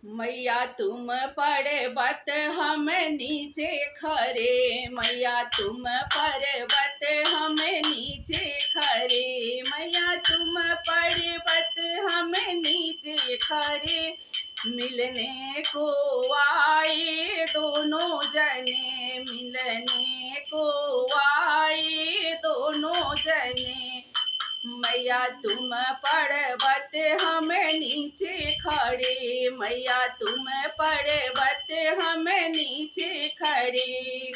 मैया तुम पर्वत हम नीचे खरे, मैया तुम पर्वत हम नीचे खरे, मैया तुम पर्वत हम नीचे खरे। मिलने को आए दोनों जने, मिलने को आए दोनों जने। मैया तुम पर्वत हम नीचे खड़े, मैया तुम पर्वत हम नीचे खड़े।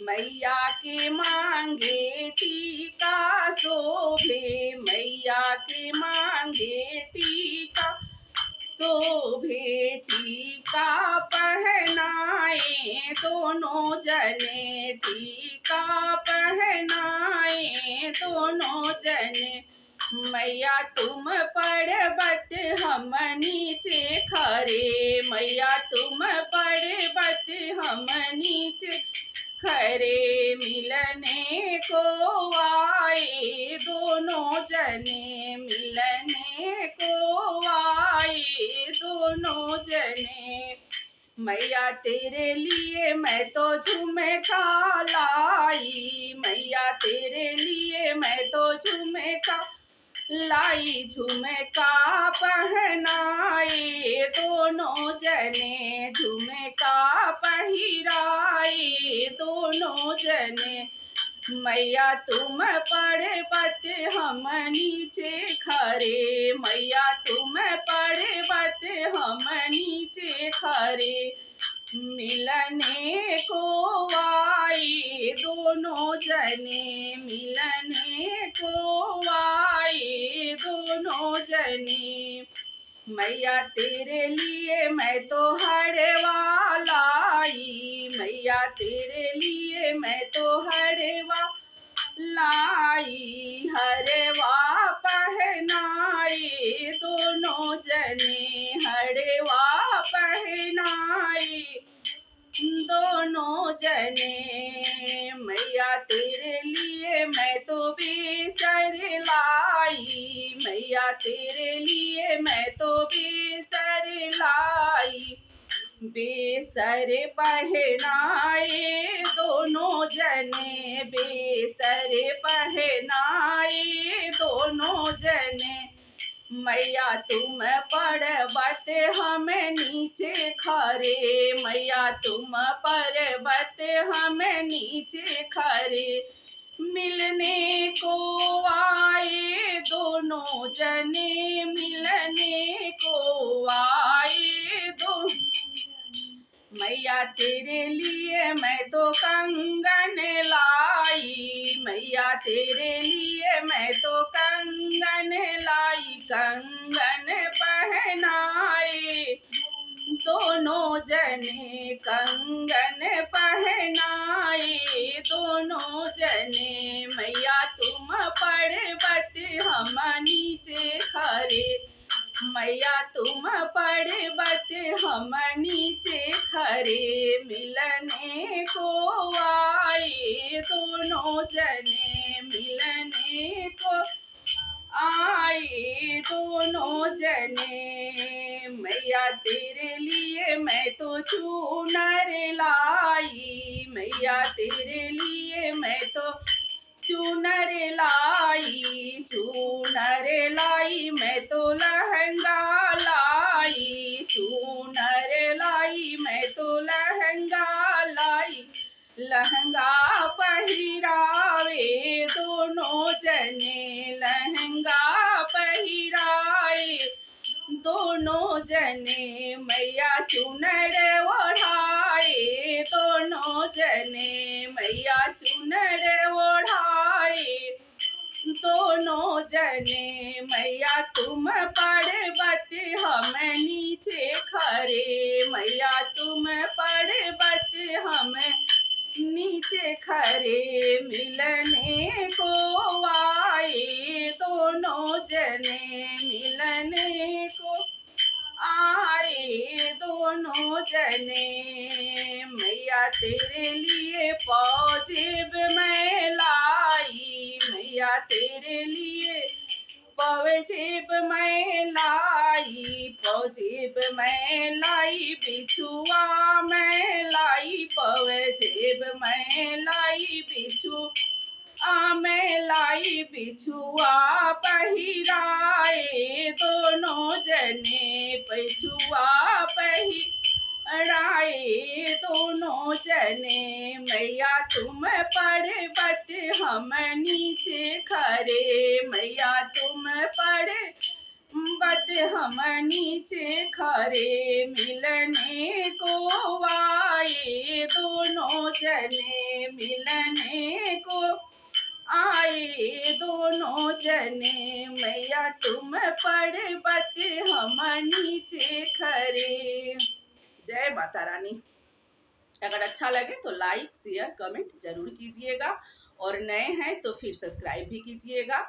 मैया के मांगे टीका शोभे, मैया के मांगे टीका शोभे। टीका पहनाए दोनों जने, टीका पहनाए दोनों जने। मैया तुम पर्वत हम नीचे खरे, मैया तुम पर्वत हम नीचे खरे। मिलने को आए दोनों जने, मिलने को आए दोनों जने। मैया तेरे लिए मैं तो झुमका लाई, मैया तेरे लिए मैं तो झुमका लाई। झुमका पहनाए दोनों जने, झुमका पहिराए दोनों जने। मैया तुम पर्वत हम नीचे खरे, मैया तुम पर्वत हम नीचे खरे। मिलने को आए दोनों जने, मिलने को आए दोनों जने। मैया तेरे लिए मैं तो हरवा लाई, मैया तेरे लिए मैं तो हरवा लाई। हरवा पहनाए दोनों जने, हरवा पहनाए दोनों जने। मैया तेरे लिए मैं तो बेसर लाई, मैया तेरे लिए मैं तो बेसर लाई। बेसर पहनाए दोनों जने, बेसर पहनाए दोनों जने। मैया तुम पर्वत हम नीचे खरे, मैया तुम पर्वत हम नीचे खरे। मिलने को आए दोनों जने, मिलने को आए दो। मैया तेरे लिए मैं तो कंगन लाई, मैया तेरे लिए मैं तो कंगन लाई। कंगन पहनाए दोनों जने, कंगन पहनाए दोनों जने। मैया तुम पर्वत हम नीचे खरे, मैया तुम पर्वत हम नीचे खरे। मिलने को आए दोनों जने, मिलने को आए दोनों जने। मैया तेरे लिए मैं तो चूनर लाई, मैया तेरे लिए मैं तो चूनर लाई, चूनर लाई मैं तो लहंगा लाई, चूनर लाई मैं तो लहंगा लाई। लहंगा पहिरावे दोनों जने, लहंगा पहिराए दोनों जने। मैया चुनर ओढ़ाए दोनों जने, मैया चुनर ओढ़ाए दोनों जने। मैया तुम पर्वत हम नीचे खरे, मैया तुम पर्वत हम नीचे खरे। मिलने को आए दोनों जने, मिलने को आए दोनों जने। मैया तेरे लिए पौजेब मैं लाई, मैया तेरे लिए पौजेब मैं लाई। लाई पौजेब मैं लाई बिछुआ मैं लाई पौजेब मैं लाई बिछुआ मैं लाई बिछुआ पहिराए दोनों जने बिछुआ पहिराए दोनों जने मैया तुम पर्वत हम नीचे खरे मैया तुम पर्वत हम नीचे खरे मिलने को आए दोनों जने मिलने को आए दोनों जने मैया तुम पर्वत हम नीचे खरे। जय माता रानी। अगर अच्छा लगे तो लाइक शेयर कमेंट जरूर कीजिएगा और नए हैं तो फिर सब्सक्राइब भी कीजिएगा।